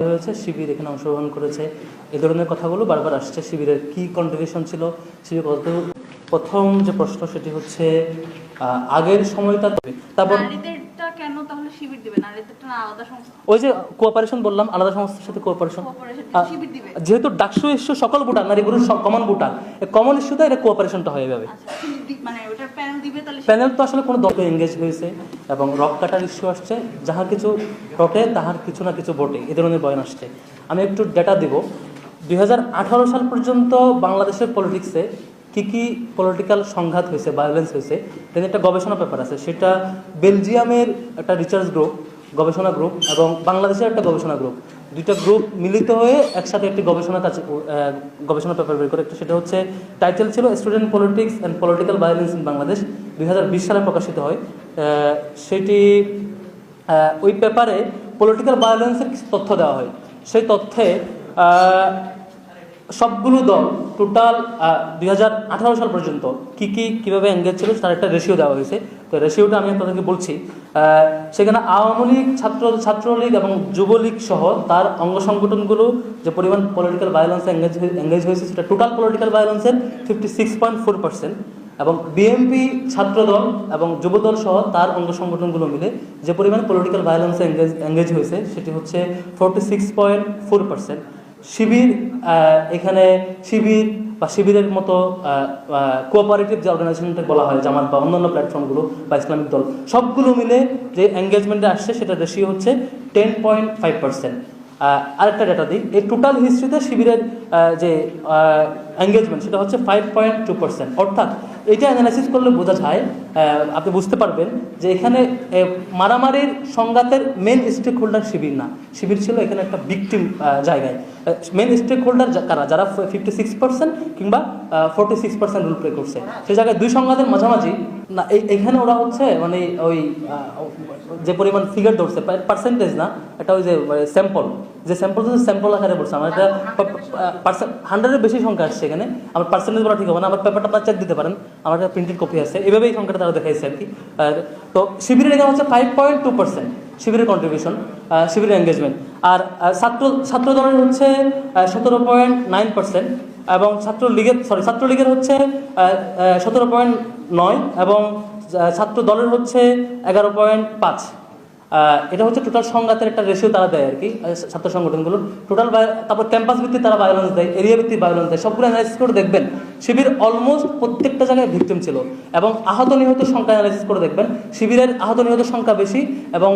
হয়েছে, শিবির এখানে অংশগ্রহণ করেছে, এই ধরনের কথাগুলো বারবার আসছে। শিবিরের কি কন্ট্রিবিউশন ছিল, শিবির কত। প্রথম যে প্রশ্ন সেটি হচ্ছে আগের সময়টা, তারপর কেন তাহলে শিবির দিবে? নারীদেরটা আলাদা সংস্থা, ওই যে কোঅপারেশন বললাম, আলাদা সংস্থার সাথে কোঅপারেশন। শিবির দিবে যেহেতু ডাকসু ইস্যু সকল ভোটার, নারীগুলোর কমন ভোটার, কমন ইস্যুতে এটা কোঅপারেশনটা হয়ে যাবে। মানে ওটার প্যানেল দিবে, তাহলে প্যানেল তো আসলে কোনো দল এঙ্গেজ হয়েছে এবং রক কাটার ইস্যু আসছে, যাহা কিছু রটে তাহার কিছু না কিছু বটে, এ ধরনের বয়ান আসছে। আমি একটু ডেটা দেব। 2018 সাল পর্যন্ত বাংলাদেশের পলিটিক্সে কী কী পলিটিক্যাল সংঘাত হয়েছে, ভায়োলেন্স হয়েছে, এর একটা গবেষণা পেপার আছে। সেটা বেলজিয়ামের একটা রিসার্চ গ্রুপ, গবেষণা গ্রুপ, এবং বাংলাদেশের একটা গবেষণা গ্রুপ, দুইটা গ্রুপ মিলিত হয়ে একসাথে একটি গবেষণা পেপার বের করে। সেটা হচ্ছে, টাইটেল ছিল student politics and political violence in Bangladesh, 2020 সালে প্রকাশিত হয়। সেটি ওই পেপারে পলিটিক্যাল ভায়োলেন্সের কিছু তথ্য দেওয়া হয়। সেই তথ্যে সবগুলো দল টোটাল 2018 সাল পর্যন্ত কীভাবে এঙ্গেজ ছিল তার একটা রেশিও দেওয়া হয়েছে। তো রেশিওটা আমি আপনাদেরকে বলছি। সেখানে আওয়ামী লীগ, ছাত্রলীগ এবং যুবলীগ সহ তার অঙ্গ সংগঠনগুলো যে পরিমাণ পলিটিক্যাল ভায়োলেন্সে এঙ্গেজ হয়েছে, সেটা টোটাল পলিটিক্যাল ভায়োলেন্সের 56.4%। এবং বিএনপি, ছাত্রদল এবং যুবদল সহ তার অঙ্গ সংগঠনগুলো মিলে যে পরিমাণ পলিটিক্যাল ভায়োলেন্সে এঙ্গেজ হয়েছে সেটি হচ্ছে 46.4%। শিবির, এখানে শিবির বা শিবিরের মতো কোঅপারেটিভ যে অর্গানাইজেশনটা বলা হয়, জামাত বা অন্যান্য প্ল্যাটফর্মগুলো বা ইসলামিক দল, সবগুলো মিলে যে এঙ্গেজমেন্টে আসছে সেটা রেশিও হচ্ছে 10.5%। আরেকটা ডেটা দিই, এই টোটাল হিস্ট্রিতে শিবিরের যে এঙ্গেজমেন্ট সেটা হচ্ছে 5.2%। অর্থাৎ এটা অ্যানালাইসিস করলে বোঝা যায়, আপনি বুঝতে পারবেন যে এখানে মারামারির সংঘাতের মেন স্টেক হোল্ডার শিবির না, শিবির ছিল এখানে একটা ভিকটিম জায়গায়। মেন স্টেক হোল্ডার কারা, যারা 56% কিংবা 46% রুল প্লে করছে, সেই জায়গায় দুই সংঘাতের মাঝামাঝি না। এখানে ওরা হচ্ছে মানে ওই যে পরিমাণ ফিগার ধরছে, পার্সেন্টেজ না, এটা ওই যে স্যাম্পল, যে স্যাম্পল আকারে বলছে। আমার এটা 100-এর বেশি সংখ্যা আসছে এখানে। আমার পার্সেন্টেজ বলা ঠিক হবে না, আমার পেপারটা আপনার চেক দিতে পারেন, আমার একটা প্রিন্টেড কপি আছে, এভাবেই সংখ্যাটা তারা দেখাইছে আর কি। তো শিবিরের এখানে হচ্ছে 5.2% শিবিরের কন্ট্রিবিউশন, শিবিরের এঙ্গেজমেন্ট। আর ছাত্র দলের হচ্ছে 17.9%, এবং ছাত্রলীগের হচ্ছে 17.9, এবং ছাত্র দলের হচ্ছে 11.5। এটা হচ্ছে টোটাল সংঘাতের একটা রেশিও তারা দেয় আর কি, ছাত্র সংগঠনগুলো টোটাল। তারপর ক্যাম্পাস ভিত্তিক তারা ভায়োলেন্স দেয়, এরিয়া ভিত্তিক ভায়োলেন্স দেয়, সবগুলো অ্যানালাইসিস করে দেখবেন শিবির অলমোস্ট প্রত্যেকটা জায়গায় ভিকটিম ছিল। এবং আহত নিহত সংখ্যা অ্যানালাইসিস করে দেখবেন শিবিরের আহত নিহত সংখ্যা বেশি, এবং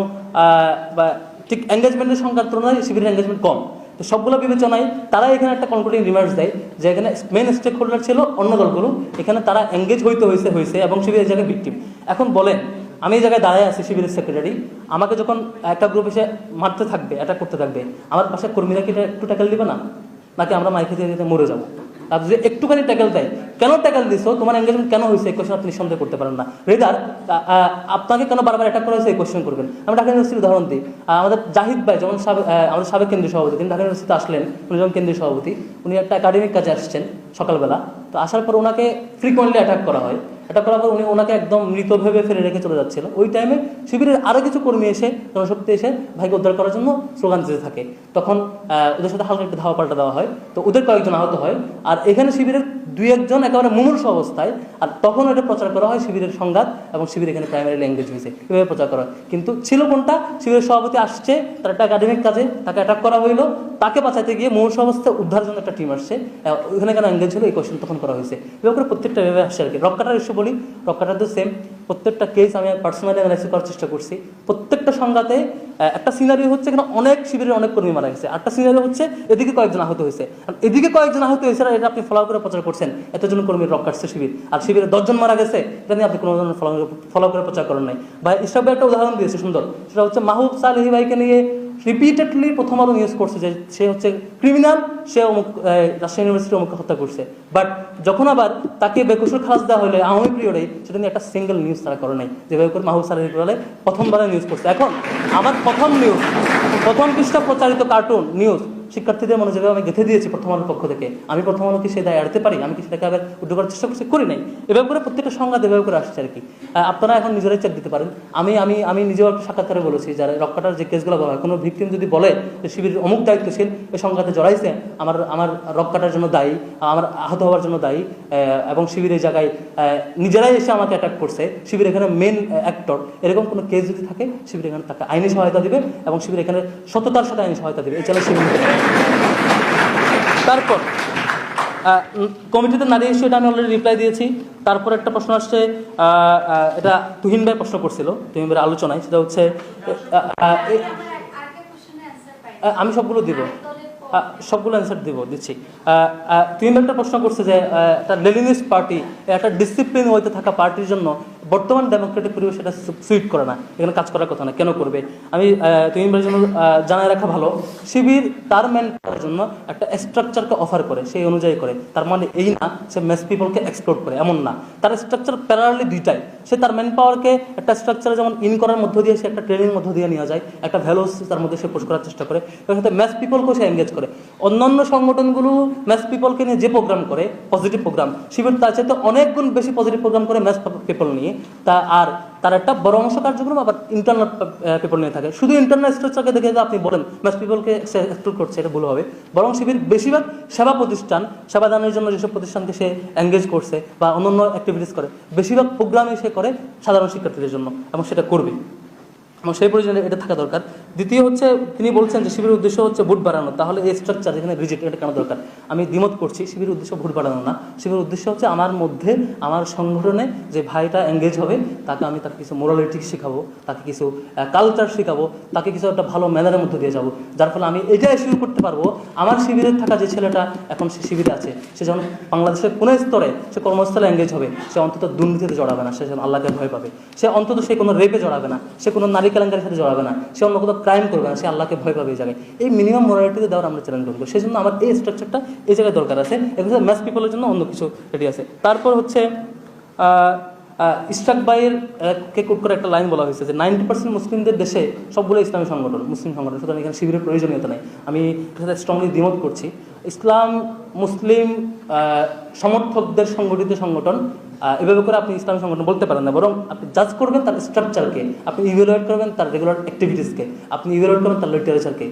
ঠিক এঙ্গেজমেন্টের সংখ্যার তুলনায় শিবিরের এঙ্গেজমেন্ট কম। তো সবগুলো বিবেচনায় তারা এখানে একটা কনক্লুডিং রিমার্কস দেয় যে এখানে মেন স্টেক হোল্ডার ছিল অন্য দলগুলো, এখানে তারা এঙ্গেজ হয়েছে এবং শিবিরের জায়গায় ভিকটিম। এখন বলেন, আমি এই জায়গায় দাঁড়ায় আছি শিবিরের সেক্রেটারি, আমাকে যখন একটা গ্রুপ এসে মারতে থাকবে, অ্যাটাক করতে থাকবে, আমার পাশে কর্মীরা কি এটা একটু ট্যাকেল দিবে না? নাকি আমরা মাইকে দিয়ে মরে যাবো? আর যদি একটুখানি ট্যাকেল দেয়, কেন ট্যাকেল দিছো, তোমার এঙ্গেজমেন্ট কেন হয়েছে, এই কোয়েশ্চেন আপনি নিঃসন্দেহ করতে পারেন না। রেদার আপনাকে কেন বারবার অ্যাটাক করা হয়েছে এই কোয়েশ্চেন করবেন। আমরা ঢাকা ইউনিভার্সিটির উদাহরণ দিই, আমাদের জাহিদ ভাই যেমন আমাদের সাবেক কেন্দ্রীয় সভাপতি, তিনি ঢাকা ইউনিভার্সিটিতে আসলেন, উনি যখন কেন্দ্রীয় সভাপতি, উনি একটা একাডেমিক কাজে আসছেন সকালবেলা। তো আসার পর ওনাকে ফ্রিকোয়েন্টলি অ্যাটাক করা হয়। অ্যাটাক করার পর উনি ওনাকে একদম মৃত ভেবে ফেলে রেখে চলে যাচ্ছিল। ওই টাইমে শিবিরের আরও কিছু কর্মী এসে, জনশক্তি এসে ভাইকে উদ্ধার করার জন্য স্লোগান দিতে থাকে। তখন ওদের সাথে হালকা একটু ধাওয়া পাল্টা দেওয়া হয়, তো ওদের কয়েকজন আহত হয়। আর এখানে শিবিরের 2-1 একেবারে মুমূর্ষু অবস্থায়, আর তখন এটা প্রচার করা হয় শিবিরের সংঘাত এবং শিবির এখানে প্রাইমারি ল্যাঙ্গুয়েজ হয়েছে, এভাবে প্রচার করা হয়। কিন্তু ছিল কোনটা, শিবিরের সভাপতি আসছে, তার একটা একাডেমিক কাজে, তাকে অ্যাটাক করা হইলো, তাকে বাঁচাতে গিয়ে মুমূর্ষু অবস্থায় উদ্ধারের জন্য একটা টিম আসছে, ওইখানে কেন এঙ্গেজ হলো এই কোয়েশ্চেন তখন করা হয়েছে। এভাবে করে প্রত্যেকটা ভেবে আসছে আর কি। রক কাটার ইস্যু বলি, রক কাটার তো সেম, প্রত্যেকটা কেস আমি পার্সোনালি অ্যানালাইসিস করার চেষ্টা করছি। প্রত্যেকটা সংঘাতে একটা সিনারিও হচ্ছে এখানে অনেক শিবিরের অনেক কর্মী মারা গেছে, একটা সিনারিও হচ্ছে এদিকে কয়েকজন আহত হয়েছে, এদিকে কয়েকজন আহত হয়েছে, আর এটা আপনি ফলো করে প্রচার করছেন এতজন কর্মীর রক কাটছে শিবির, আর শিবিরে 10 জন মারা গেছে, এটা নিয়ে আপনি কোনো ধরনের ফলো করে প্রচার করেন নাই। ভাই ইসরাফ ভাই একটা উদাহরণ দিয়েছে সুন্দর, সেটা হচ্ছে মাহবুব সালেহী ভাইকে নিয়ে রিপিটেডলি প্রথম আলো নিউজ করছে যে সে হচ্ছে ক্রিমিনাল, সে রাজশাহী ইউনিভার্সিটি অমুক হত্যা করছে। বাট যখন আবার তাকে বেকসুর খালাস দেওয়া হলে আওয়ামী পিরিয়ডে, সেটা নিয়ে একটা সিঙ্গেল নিউজ তারা করে নাই, যেভাবে করে মাহবুব সালেহী প্রথমবারে নিউজ করছে। এখন আমার প্রথম পৃষ্ঠা প্রচারিত কার্টুন নিউজ শিক্ষার্থীদের মনোযোগে আমি গেঁথে দিয়েছি প্রথম আলোর পক্ষ থেকে। আমি প্রথম আলোকে সেই দায় এড়াতে পারি? আমি কি সেটাকে আবার উদ্যোগ করার চেষ্টা করছি? করি নাই। এভাবে করে প্রত্যেকটা সংঘাত এভাবে করে আসছে আর কি। আপনারা এখন নিজেরাই চেক দিতে পারেন। আমি নিজেও একটা সাক্ষাৎকারে বলেছি, যারা রক্ষাটার যে কেসগুলো বলা হয়, কোনো ভিকটিম যদি বলে যে শিবির অমুক দায়িত্বশীল এই সংঘাতে জড়াইছে, আমার রক্ষাটার জন্য দায়ী, আমার আহত হওয়ার জন্য দায়ী, এবং শিবিরের জায়গায় নিজেরাই এসে আমাকে অ্যাটাক করছে, শিবির এখানে মেন অ্যাক্টর, এরকম কোনো কেস যদি থাকে শিবির এখানে তাকে আইনি সহায়তা দিবে এবং শিবির এখানে সততার সাথে আইনি সহায়তা দিবে। এই চ্যালেঞ্জ শিবির। তারপর কমিটিতে নারী ইস্যু, এটা আমি অলরেডি রিপ্লাই দিয়েছি। তারপর একটা প্রশ্ন আসছে, এটা তুহিন ভাই প্রশ্ন করছিল, তুহিন ভাইয়ের আলোচনায়, সেটা হচ্ছে আমি সবগুলো দিব, সবগুলো অ্যান্সার দিচ্ছি। তুহিন ভাই একটা প্রশ্ন করছে যে একটা লেনিনিস্ট পার্টি, একটা ডিসিপ্লিন হইতে থাকা পার্টির জন্য বর্তমান ডেমোক্রেটিক পরিবেশ এটা সুইট করে না, এখানে কাজ করার কথা না, কেন করবে? আমি তুহিন ভাইয়ের জন্য জানায় রাখা ভালো, শিবির তার ম্যান পাওয়ার জন্য একটা স্ট্রাকচারকে অফার করে, সেই অনুযায়ী করে। তার মানে এই না সে মেস পিপলকে এক্সপ্লোর করে, এমন না। তার স্ট্রাকচার প্যারালালি দুইটাই। সে তার ম্যান পাওয়ারকে একটা স্ট্রাকচারে যেমন ইন করার মধ্য দিয়ে সে একটা ট্রেনিংয়ের মধ্য দিয়ে নেওয়া যায়, একটা ভ্যালুস তার মধ্যে সে পুশ করার চেষ্টা করে, এর সাথে ম্যাস পিপলকেও সে এঙ্গেজ করে। অন্যান্য সংগঠনগুলো ম্যাস পিপলকে নিয়ে যে প্রোগ্রাম করে, পজিটিভ প্রোগ্রাম, শিবির তার চাইতে অনেক গুণ বেশি পজিটিভ প্রোগ্রাম করে ম্যাস পিপল নিয়ে। আর তার একটা বড় অংশ কার্যক্রম আবার ইন্টারনাল পিপল নিয়ে থাকে। শুধু ইন্টারনাল স্ট্রাকচারকে দেখে যদি আপনি বলেন ম্যাস পিপলকে এক্সক্লুড করছে, এটা ভুল হবে। বরং শিবির বেশিরভাগ সেবা প্রতিষ্ঠান, সেবাদানের জন্য যেসব প্রতিষ্ঠানকে সে এঙ্গেজ করছে বা অন্যান্য অ্যাক্টিভিটিস করে, বেশিরভাগ প্রোগ্রামে সে করে সাধারণ শিক্ষার্থীদের জন্য, এবং সেটা করবে, এবং সেই প্রয়োজনে এটা থাকা দরকার। দ্বিতীয় হচ্ছে, তিনি বলছেন যে শিবিরের উদ্দেশ্য হচ্ছে ভোট বাড়ানো, তাহলে এই স্ট্রাকচার যেখানে রিজিট, এটা কেন দরকার? আমি দ্বিমত করছি। শিবিরের উদ্দেশ্য ভোট বাড়ানো না, শিবিরের উদ্দেশ্য হচ্ছে আমার মধ্যে, আমার সংগঠনে যে ভাইটা এঙ্গেজ হবে তাকে আমি তাকে কিছু মোরালিটি শেখাবো, তাকে কিছু কালচার শেখাবো, তাকে কিছু একটা ভালো ম্যানারের মধ্যে দিয়ে যাবো, যার ফলে আমি এটাই শুরু করতে পারবো। আমার শিবিরে থাকা যে ছেলেটা এখন সে শিবিরে আছে, সে যখন বাংলাদেশের কোনো স্তরে সে কর্মস্থলে এঙ্গেজ হবে, সে অন্তত দুর্নীতিতে জড়াবে না, সে যেন আল্লাহকে ভয় পাবে, সে অন্তত সে কোনো রেপে জড়াবে না, সে কোনো নারী কেলেঙ্কারির সাথে জড়াবে না, সে অন্য কোথাও ক্রাইম করবে না, সে আল্লাহকে ভয় পাবে এই জায়গায়। এই মিনিমাম মোরালিটিতে দেওয়ার আমরা চ্যালেঞ্জ করবো। সেই জন্য আমার এই স্ট্রাকচারটা এই জায়গায় দরকার আছে। এগুলো ম্যাস পিপলের জন্য অন্য কিছু রেডি আছে। তারপর হচ্ছে ইশরাক ভাইয়ের কে কোট করে একটা লাইন বলা হয়েছে যে 90% মুসলিমদের দেশে সবগুলো ইসলামী সংগঠন, মুসলিম সংগঠন, সুতরাং এখানে শিবিরের প্রয়োজনীয়তা নেই। আমি এটার সাথে স্ট্রংলি দ্বিমত করছি। ইসলাম মুসলিম সমর্থকদের সংগঠিত সংগঠন, এভাবে করে আপনি ইসলামী সংগঠন বলতে পারেন না, বরং আপনি জাজ করবেন তার স্ট্রাকচারকে, আপনি ইভ্যালুয়েট করবেন তার রেগুলার অ্যাক্টিভিটিসকে, আপনি ইভ্যালুয়েট করবেন তার লিটারেচারকে,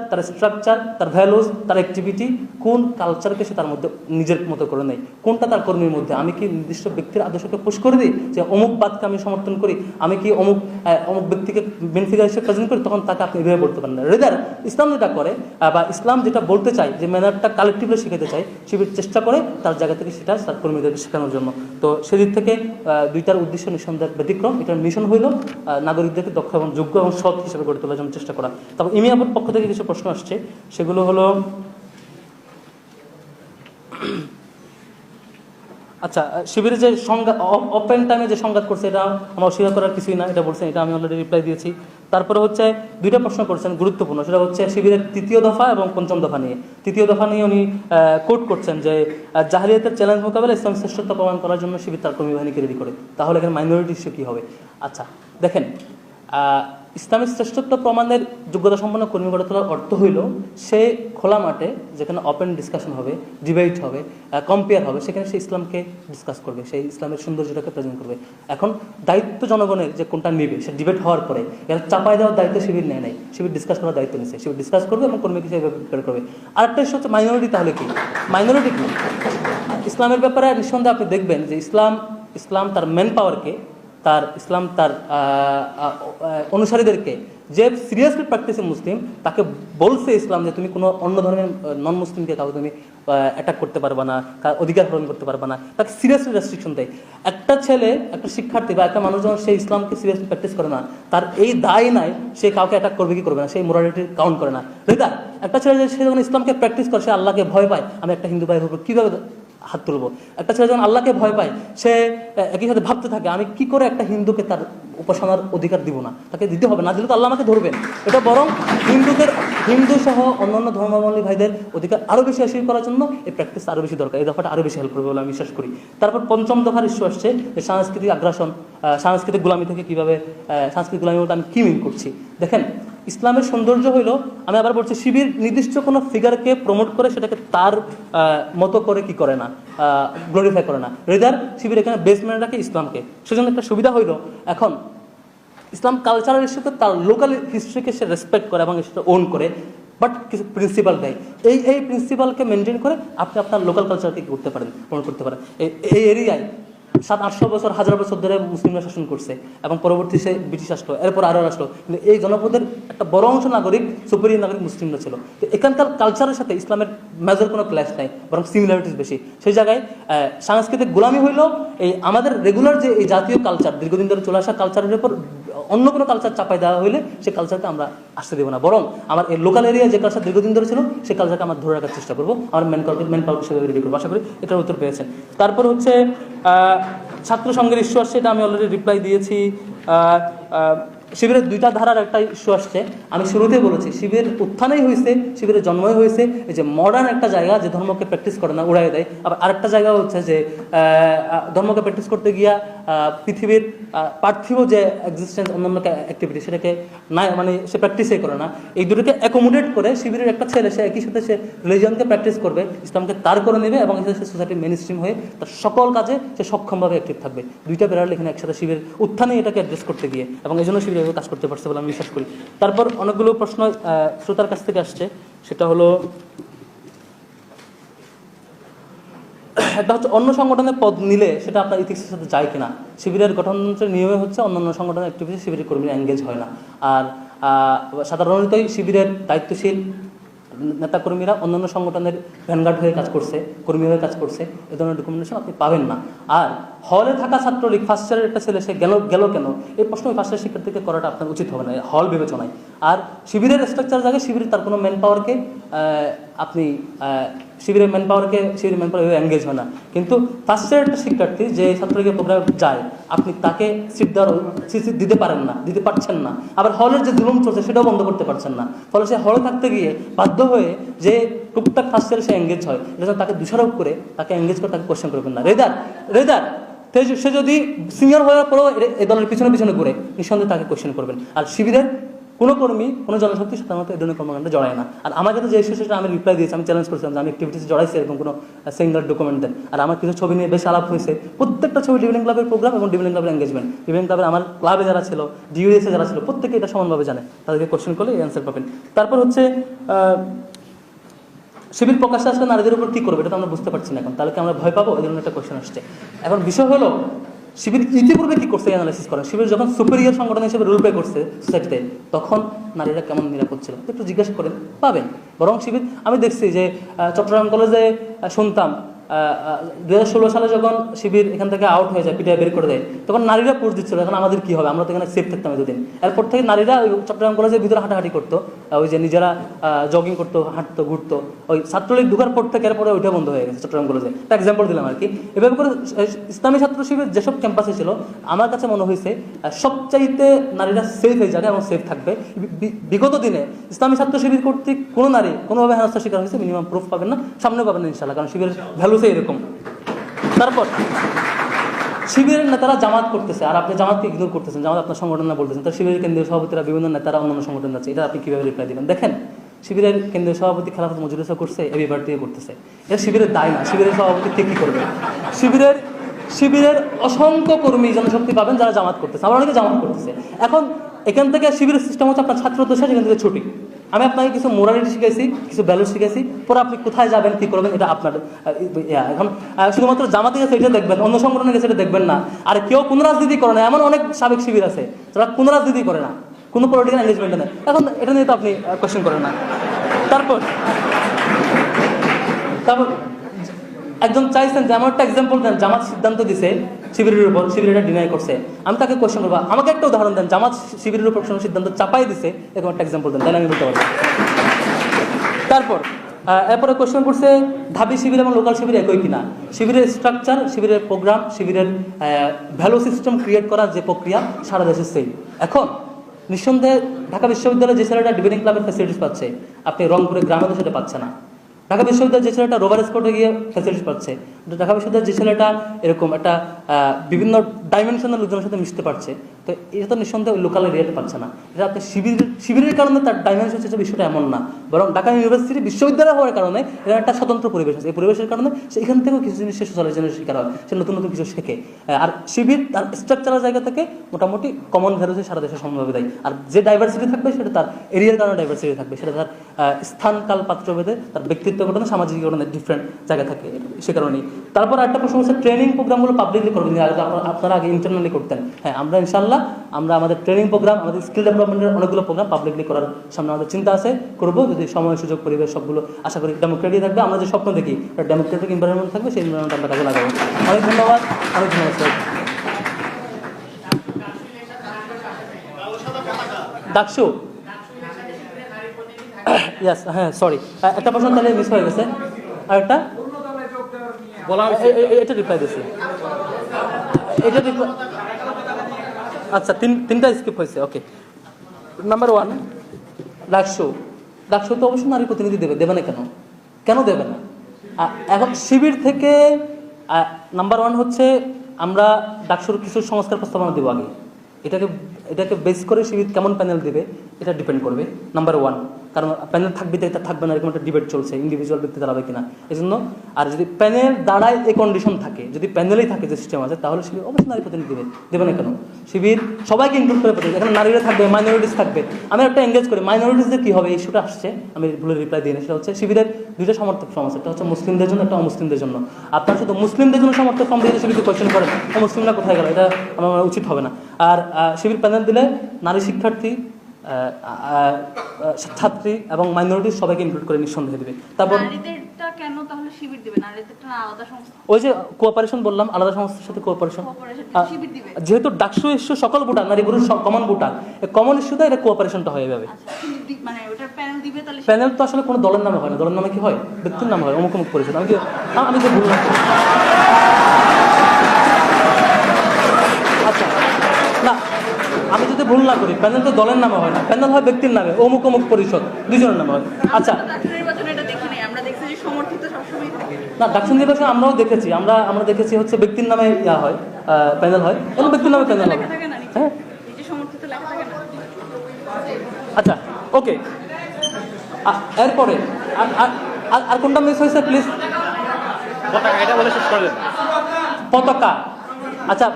তার স্ট্রাকচার, তার ভ্যালুস, তার অ্যাক্টিভিটি, কোন কালচারকে সে তার মধ্যে নিজের মতো করে নেয়, কোনটা তার কর্মীর মধ্যে। আমি কি নির্দিষ্ট ব্যক্তির আদর্শকে পুশ করে দিই যে অমুক বাদকে আমি সমর্থন করি, আমি কি অমুক ব্যক্তিকে বেনিফিকার হিসেবে প্রেজেন্ট করি, তখন তাকে আপনি এভাবে বলতে পারেন না। রেদার ইসলাম যেটা করে বা ইসলাম যেটা বলতে চায়, যে ম্যানারটা কালেক্টিভলি শিখাতে চায়, শিবির চেষ্টা করে তার জায়গা থেকে সেটা তার কর্মীদেরকে শেখানোর জন্য। তো সেদিক থেকে দুইটার উদ্দেশ্য নিঃসন্দেহে ব্যতিক্রম। এটার মিশন হইল নাগরিকদেরকে দক্ষ এবং যোগ্য এবং সৎ হিসেবে গড়ে তোলার জন্য চেষ্টা করা। তারপর ইমিয়াপুর পক্ষ থেকে কিছু প্রশ্ন আসছে, সেগুলো হলো, আচ্ছা, শিবিরে যে সংঘাত, ওপেন টাইমে যে সংঘাত করছে, এটা আমার অস্বীকার করার কিছুই না, এটা বলছেন, এটা আমি অলরেডি রিপ্লাই দিয়েছি। তারপরে হচ্ছে দুইটা প্রশ্ন করছেন গুরুত্বপূর্ণ, সেটা হচ্ছে শিবিরের তৃতীয় দফা এবং পঞ্চম দফা নিয়ে। তৃতীয় দফা নিয়ে উনি কোট করছেন যে জাহিলিয়াতের চ্যালেঞ্জ মোকাবেলা ইসলাম শ্রেষ্ঠত্ব প্রমাণ করার জন্য শিবির তার কর্মী বাহিনীকে রেডি করে। তাহলে এখানে মাইনরিটি ইস্যু কী হবে? আচ্ছা দেখেন, ইসলামের শ্রেষ্ঠত্ব প্রমাণের যোগ্যতা সম্পন্ন কর্মী গড়ে তোলার অর্থ হইল সে খোলা মাঠে, যেখানে ওপেন ডিসকাশন হবে, ডিবেট হবে, কম্পেয়ার হবে, সেখানে সে ইসলামকে ডিসকাস করবে, সেই ইসলামের সৌন্দর্যটাকে প্রেজেন্ট করবে। এখন দায়িত্ব জনগণের যে কোনটা নেবে, সে ডিবেট হওয়ার পরে এর চাপাই দেওয়ার দায়িত্ব শিবির নেয় নাই, শিবির ডিসকাস করার দায়িত্ব নিচ্ছে, শিবির ডিসকাস করবে এবং কর্মীকে সেভাবে প্রিপেয়ার করবে। আরেকটা ইস্যু হচ্ছে মাইনরিটি। তাহলে কি মাইনরিটি কি? ইসলামের ব্যাপারে নিঃসন্দেহে আপনি দেখবেন যে ইসলাম তার ম্যান পাওয়ারকে, ইসলাম তার অনুসারীদেরকে, যে সিরিয়াসলি প্র্যাকটিসিং মুসলিম, তাকে বলছে ইসলাম যে তুমি কোনো অন্য ধরনের নন মুসলিমকে কাউকে তুমি অ্যাটাক করতে পারবা না, তার অধিকার হরণ করতে পারবা না, তাকে সিরিয়াসলি রেস্ট্রিকশন দেয়। একটা ছেলে, একটা শিক্ষার্থী বা একটা মানুষ যখন সে ইসলামকে সিরিয়াসলি প্র্যাকটিস করে না, তার এই দায় নাই সে কাউকে অ্যাটাক করবে কি করবে না, সেই মোরালিটি কাউন্ট করে না। রেদা একটা ছেলে সে যখন ইসলামকে প্র্যাকটিস করে, সে আল্লাহকে ভয় পায়, আমি একটা হিন্দু ভাইয়ের উপর কীভাবে হাত তুলবো। একটা ছেলে যখন আল্লাহকে ভয় পায়, সে একই সাথে ভাবতে থাকে আমি কি করে একটা হিন্দুকে তার উপাসনার অধিকার দিব না, তাকে দিতে হবে, না দিলে তো আল্লাহ আমাকে ধরবেন। এটা বরং হিন্দু সহ অন্যান্য ধর্মাবলম্বী ভাইদের অধিকার আরও বেশি হাসিল করার জন্য এই প্র্যাকটিস আরও বেশি দরকার, এই দফাটা আরও বেশি হেল্প করবে বলে আমি বিশ্বাস করি। তারপর পঞ্চম দফার ইস্যু আসছে যে সাংস্কৃতিক আগ্রাসন, সাংস্কৃতিক গোলামি থেকে কীভাবে, সাংস্কৃতিক গোলামি বলতে আমি কী মিন করছি। দেখেন, ইসলামের সৌন্দর্য হইল, আমি আবার বলছি, শিবির নির্দিষ্ট কোনো ফিগারকে প্রমোট করে সেটাকে তার মতো করে কি করে না, গ্লোরিফাই করে না। রেদার শিবির এখানে বেসমেন্ট রাখে ইসলামকে। সেজন্য একটা সুবিধা হইল, এখন ইসলাম কালচারাল ইস্যুতে তার লোকাল হিস্ট্রিকে সে রেসপেক্ট করে এবং সেটা ওন করে, বাট কিছু প্রিন্সিপাল দেয়। এই প্রিন্সিপালকে মেনটেন করে আপনি আপনার লোকাল কালচারকে কি করতে পারেন, প্রমোট করতে পারেন। এই এরিয়ায় 700-800 বছর, 1000 বছর ধরে মুসলিমরা শাসন করছে এবং পরবর্তী সে ব্রিটিশ আসলো, এরপর আরও আসলো, কিন্তু এই জনপদের একটা বড় অংশ নাগরিক, সুপেরিয়র নাগরিক মুসলিমরা ছিল। তো এখানকার কালচারের সাথে ইসলামের মেজর কোনো ক্ল্যাশ নাই, বরং সিমিলারিটিস বেশি। সেই জায়গায় সাংস্কৃতিক গোলামি হইল এই আমাদের রেগুলার যে এই জাতীয় কালচার, দীর্ঘদিন ধরে চলে আসা কালচারের উপর অন্য কোনো কালচার চাপাই দেওয়া হইলে সেই কালচারকে আমরা আসতে দেবো না, বরং আমার এই লোকাল এরিয়ায় যে কালচার দীর্ঘদিন ধরে ছিল সেই কালচারকে আমরা ধরে রাখার চেষ্টা করবো, আমার মেন পাওয়ার হিসেবে রেডি করবো। আশা করি এটার উত্তর পেয়েছেন। তারপর হচ্ছে ছাত্র সংঘের ইস্যু আসছে, এটা আমি অলরেডি রিপ্লাই দিয়েছি। শিবিরের দুইটা ধারার একটা ইস্যু আসছে, আমি শুরুতেই বলেছি শিবির উত্থানেই হয়েছে, শিবিরের জন্মই হয়েছে এই যে মডার্ন একটা জায়গা যে ধর্মকে প্র্যাকটিস করে না, উড়াই দেয়। আবার আরেকটা জায়গা হচ্ছে যে ধর্মকে প্র্যাকটিস করতে গিয়া পৃথিবীর পার্থিব যে এক্সিস্টেন্স অন্যান্য অ্যাক্টিভিটি সেটাকে না, মানে সে প্র্যাকটিসই করে না। এই দুটোকে অ্যাকোমোডেট করে শিবিরের একটা ছেলে সে একই সাথে সে রিলিজিয়নকে প্র্যাকটিস করবে, ইসলামকে তার করে নেবে এবং সে সোসাইটির মেন স্ট্রিম হয়ে তার সকল কাজে সে সক্ষমভাবে অ্যাক্টিভ থাকবে। দুইটা বেরাল এখানে একসাথে শিবির উত্থানে এটাকে অ্যাড্রেস করতে গিয়ে, এবং এই জন্য শিবির কাজ করতে পারছে বলে আমি বিশ্বাস করি। তারপর অনেকগুলো প্রশ্ন শ্রোতার কাছ থেকে আসছে, সেটা হলো একটা হচ্ছে অন্য সংগঠনের পদ নিলে সেটা আপনার ইথিক্সের সাথে যায় কিনা। শিবিরের গঠনতন্ত্রের নিয়মে হচ্ছে অন্যান্য সংগঠনের অ্যাক্টিভিটি শিবিরের কর্মীরা এঙ্গেজ হয় না। আর সাধারণতই শিবিরের দায়িত্বশীল নেতাকর্মীরা অন্যান্য সংগঠনের ভ্যানগার্ড হয়ে কাজ করছে, কর্মী হয়ে কাজ করছে, এ ধরনের ডকুমেন্টেশন আপনি পাবেন না। আর হলে থাকা ছাত্রলীগ ফার্স্ট ইয়ারের একটা ছেলে সে গেল কেন, এই প্রশ্ন ফার্স্ট ইয়ার শিক্ষার্থীকে করাটা আপনার উচিত হবে না হল বিবেচনায়। আর শিবিরের স্ট্রাকচার জায়গায় শিবিরের তার কোনো ম্যান পাওয়ারকে আপনি শিবিরের ম্যান পাওয়ার এঙ্গেজ হয় না। কিন্তু ফার্স্ট ইয়ার একটা শিক্ষার্থী যে ছাত্রলীগের প্রোগ্রামে যায়, আপনি তাকে সিট দিতে পারেন না, দিতে পারছেন না। আবার হলের যে জুলুম চলছে সেটাও বন্ধ করতে পারছেন না। ফলে সে হলে থাকতে গিয়ে বাধ্য হয়ে যে টুকটাক ফার্স্ট ইয়ারে সে এঙ্গেজ হয়, এটা তাকে দোষারোপ করে তাকে এঙ্গেজ করে তাকে কোশ্চেন করবেন না। রেদার সে যদি সিনিয়র হওয়ার পরেও এই দলের পিছনে ঘুরে, নিঃসন্দেহে তাকে কোশ্চেন করবেন। আর শিবিরের কোনো কর্মী, কোনো জনশক্তি সাধারণত এই ধরনের কর্মকাণ্ডে জড়ায় না। আর আমাকে তো যে ইস্যু সেটা আমি রিপ্লাই দিয়েছি, আমি চ্যালেঞ্জ করেছিলাম যে আমি অ্যাক্টিভিটিস জড়াইছি এরকম কোনো সিঙ্গল ডকুমেন্ট দেন। আর আমার কিছু ছবি নিয়ে বেশ আলাপ হয়েছে, প্রত্যেকটা ছবি ডিভিনিং ক্লাবের প্রোগ্রাম এবং ডিভিনিং ক্লাবের এঙ্গেজমেন্ট। ডিভিনিং ক্লাবের আমার ক্লাবে যারা ছিল, ডিউএসএ যারা ছিল, প্রত্যেকে এটা সমানভাবে জানে, তাদেরকে কোশ্চেন করলে এই অ্যান্সার পাবেন। তারপর হচ্ছে শিবির প্রকাশ্যে আসলে নারীদের উপর কী করবে এটা তো আমরা বুঝতে পারছি না এখন, তাহলে কি আমরা ভয় পাবো, এই ধরনের একটা কোশ্চেন আসছে। এখন বিষয় হলো শিবির ইতিপূর্বে কী করছে অ্যানালাইসিস করেন। শিবির যখন সুপেরিয়র সংগঠন হিসেবে রোল প্লে করছে সোসাইটিতে, তখন নারীরা কেমন নিরাপদ ছিল একটু জিজ্ঞাসা করেন, পাবেন। বরং শিবির আমি দেখছি যে চট্টগ্রাম কলেজে শুনতাম 2016 সালে যখন শিবির এখান থেকে আউট হয়ে যায়, পিটিআই বের করে দেয়, তখন নারীরা পোস্ট দিচ্ছিল এখন আমাদের কী হবে, আমরা তো এখানে সেফ থাকতাম এতদিন। এরপর থেকে নারীরা ওই চট্টগ্রাম কলেজের ভিতরে হাঁটাহাঁটি করতো, ওই যে নিজেরা জগিং করতো, হাঁটতো, ঘুরতো। ওই ছাত্রলীগ ঢুকার পর থেকে এরপরে ওইটা বন্ধ হয়ে গেছে চট্টগ্রাম কলেজে, একটা এক্সাম্পল দিলাম আর কি। এভাবে করে ইসলামী ছাত্র শিবির যেসব ক্যাম্পাসে ছিল, আমার কাছে মনে হয়েছে সবচাইতে নারীরা সেফ এই জায়গায় এবং সেফ থাকবে। বিগত দিনে ইসলামী ছাত্র শিবির কর্তৃক কোনো নারী কোনোভাবে হেনস্থার শিকার হয়েছে মিনিমাম প্রুফ পাবেন না, সামনে পাবেন না ইনশাল্লাহ, কারণ শিবিরের ভ্যালুসে এরকম। তারপর শিবিরের নেতারা জামাত করতেছে আর আপনি জামাতকে ইগনোর করতেছেন, জামাত আপনার সংগঠন না বলতেছেন, তার শিবিরের কেন্দ্রীয় সভাপতিরা বিভিন্ন নেতারা অন্যান্য সংগঠন আছে, এটা আপনি কীভাবে রিপ্লাই দেবেন? দেখেন, শিবিরের কেন্দ্রীয় সভাপতি খেলাফত মজলিসও করছে, এবি পার্টিও করতেছে, এটা শিবিরের দায় না। শিবিরের সভাপতি কে কী করবে? শিবিরের অসংখ্য কর্মী জনশক্তি পাবেন যারা জামাত করতেছে, আবার অনেকে জামাত করতেছে। এখন এখান থেকে শিবিরের সিস্টেম হচ্ছে আপনার ছাত্রদশা, এখান থেকে ছুটি। আমি আপনাকে কিছু মোরালিটি শিখাইছি, কিছু ভ্যালু শিখাইছি, পরে আপনি কোথায় যাবেন, কী করবেন, এটা আপনার। এখন শুধুমাত্র জামাতে গেছে এটা দেখবেন, অন্য সংগঠনে গেছে এটা দেখবেন না। আর কেউ কোনো রাজনীতি করে না, এমন অনেক সাবেক শিবির আছে যারা কোনো রাজনীতি করে না, কোনো পলিটিক্যাল এঙ্গেজমেন্ট নেই। এখন এটা নিয়ে তো আপনি কোয়েশ্চেন করেন না। তারপর একজন চাইছেন যে এমন একটা এক্সাম্পল দেন, জামাত সিদ্ধান্ত দিছে শিবিরের উপর, শিবির এটা ডিনাই করছে, আমি তাকে কোয়েশ্চেন করবো, আমাকে একটা উদাহরণ দেন, জামাত শিবিরের উপর কোনো সিদ্ধান্ত চাপাই দিছে, এরকম একটা এক্সাম্পল দেন, তাহলে আমি বলতে পারবো। তারপর এরপরে কোয়েশ্চেন করছে ঢাবি শিবির এবং লোকাল শিবির একই কিনা। শিবিরের স্ট্রাকচার, শিবিরের প্রোগ্রাম, শিবিরের ভ্যালু সিস্টেম ক্রিয়েট করার যে প্রক্রিয়া সারা দেশে সেই। এখন নিঃসন্দেহে ঢাকা বিশ্ববিদ্যালয়ে যে ছেলেটা ডিবেটিং ক্লাবের ফ্যাসিলিটিস পাচ্ছে, আপনি রংপুরে গ্রামে তো সেটা পাচ্ছে না। ঢাকা বিশ্ববিদ্যালয়ের যে ছেলেটা রোভার স্কোর্টে গিয়ে ফ্যাসিলিটিস পাচ্ছে, ঢাকা বিশ্ববিদ্যালয়ের যে ছেলেটা এরকম একটা বিভিন্ন ডাইমেনশনাল লোকজনের সাথে মিশতে পারছে, তো এটা তো নিঃসন্দেহে লোকাল এরিয়াতে পাচ্ছে না। এটা আপনি শিবিরের কারণে তার ডাইমেনশন হচ্ছে বিষয়টা এমন না, বরং ঢাকা ইউনিভার্সিটি বিশ্ববিদ্যালয় হওয়ার কারণে এটা একটা স্বতন্ত্র পরিবেশ আছে। এই পরিবেশের কারণে সে এখান থেকেও কিছু জিনিস সে সোশ্যালাইজেশনের শিকার হয়, সে নতুন নতুন কিছু শেখে। আর শিবির তার স্ট্রাকচারাল জায়গা থেকে মোটামুটি কমন ভ্যালুসে সারা দেশে সম্ভাব্য দেয়। আর যে ডাইভার্সিটি থাকবে সেটা তার এরিয়ার কারণে ডাইভার্সিটি থাকবে, সেটা তার স্থান কাল পাত্রভেদে তার ব্যক্তিত্ব গঠনে সামাজিক গঠনে ডিফারেন্ট জায়গা থাকে, সে কারণেই। তারপর একটা প্রশ্ন হচ্ছে ট্রেনিং প্রোগ্রামগুলো পাবলিকলি করবেন, আপনারা আগে ইন্টারনালি করতেন। হ্যাঁ, আমরা ইনশাল্লাহ আমরা আমাদের ট্রেনিং প্রোগ্রাম, আমাদের স্কিল ডেভেলপমেন্টের অনেকগুলো প্রোগ্রাম পাবলিকলি করার সামনে আমাদের চিন্তা আছে, করবো যদি সময় সুযোগ পরিবেশ সবগুলো আশা করি ডেমোক্রেটিক থাকবে। আমরা যে স্বপ্ন দেখি ডেমোক্রেটিক এনভায়রনমেন্ট থাকবে, সেই এনভায়রনমেন্ট আমরা কাজে লাগাবো। অনেক ধন্যবাদ, অনেক ধন্যবাদ স্যার। ডাকসু, ইয়াস, হ্যাঁ সরি, একটা প্রশ্ন তাহলে মিস হয়ে গেছে। আরেকটা এটা রিপ্লাই দিয়েছি, এটা আচ্ছা তিনটা স্কিপ হয়েছে। ওকে, নাম্বার 1 ডাকসু তো অবশ্যই নারী প্রতিনিধি দেবে না, কেন দেবে না? এখন শিবির থেকে নাম্বার 1 হচ্ছে আমরা ডাকসুর কিছু সংস্কার প্রস্তাবনা দেবো আগে, এটাকে বেস করে শিবির কেমন প্যানেল দেবে এটা ডিপেন্ড করবে নাম্বার 1। কারণ প্যানেল থাকবে এটা থাকবে না, এরকম একটা ডিবেট চলছে ইন্ডিভিজুয়াল ব্যক্তি দাঁড়াবে কিনা, এই জন্য। আর যদি প্যানেল দাঁড়ায় এই কন্ডিশন থাকে, যদি প্যানেলেই থাকে যে সিস্টেম আছে, তাহলে শিবির অবশ্যই নারী প্রতিনিধি দেবে না কেন? শিবির সবাইকে ইনক্লুড করে প্রতিনিধি, এখানে নারীরা থাকবে, মাইনরিটিস থাকবে। আমি একটা এঙ্গেজ করি মাইনরিটিসদের কী হবে, এই ইস্যুটা আসছে, আমি ভুলে রিপ্লাই দিই না। সেটা হচ্ছে শিবিরের দুইটা সমর্থক ফর্ম আছে, একটা হচ্ছে মুসলিমদের জন্য, একটা অমুসলিমদের জন্য। আপনারা শুধু মুসলিমদের জন্য সমর্থক ফর্ম দিয়ে শিবিরকে কোয়েশ্চেন করেন, মুসলিমরা কোথায় গেল, এটা আমার উচিত হবে না। আর শিবির প্যানেল দিলে নারী শিক্ষার্থী, ছাত্রী এবং মাইনরিটি সবাইকে ইনক্লুড করে নিঃসন্দেহে দিবে। তারপর নারীদেরটা কেন তাহলে শিবির দিবে? নারীদেরটা আলাদা সংস্থা, ওই যে কোঅপারেশন বললাম, আলাদা সংস্থার সাথে কোঅপারেশন। শিবির দিবে যেহেতু ডাকসু ইস্যু সকল ভোটার, নারী পুরুষ কমন ভোটার, কমন ইস্যুতে এটা কোঅপারেশনটা হয়ে যাবে। মানে ওটার প্যানেল দিবে, তাহলে প্যানেল তো আসলে কোনো দলের নামে হয় না, দলের নামে কি হয়, ব্যক্তির নামে হয়, অমুক অমুক পরিষদ। আমি তো ভুল না। আচ্ছা না, আমি যদি ভুল না করি, প্যানেল তো দলের নামে হয় না, প্যানেল হয় ব্যক্তির নামে, অমুক অমুক পরিষদ, দুজনের নামে হয়। আচ্ছা, না ডাকসু নির্বাচনে আমরাও দেখেছি, আমরা দেখেছি হচ্ছে ব্যক্তির নামে হয়, প্যানেল হয়, এবং ব্যক্তির নামে প্যানেল হবে। হ্যাঁ, আচ্ছা ওকে। এরপরে আর কোনটা মিস হয়েছে প্লিজ? পতাকা। আচ্ছা,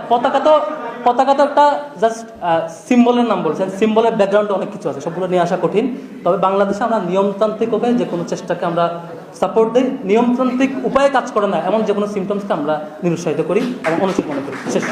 পতাকা তো একটা জাস্ট সিম্বলের নাম বলছেন, সিম্বলের ব্যাকগ্রাউন্ডে অনেক কিছু আছে, সবগুলো নিয়ে আসা কঠিন। তবে বাংলাদেশে আমরা নিয়মতান্ত্রিক হবে যে কোনো চেষ্টাকে আমরা সাপোর্ট দিই, নিয়মতান্ত্রিক উপায়ে কাজ করে না এমন যে কোনো সিমটমসকে আমরা নিরুৎসাহিত করি এবং অনুচিত মনে করি। শেষ।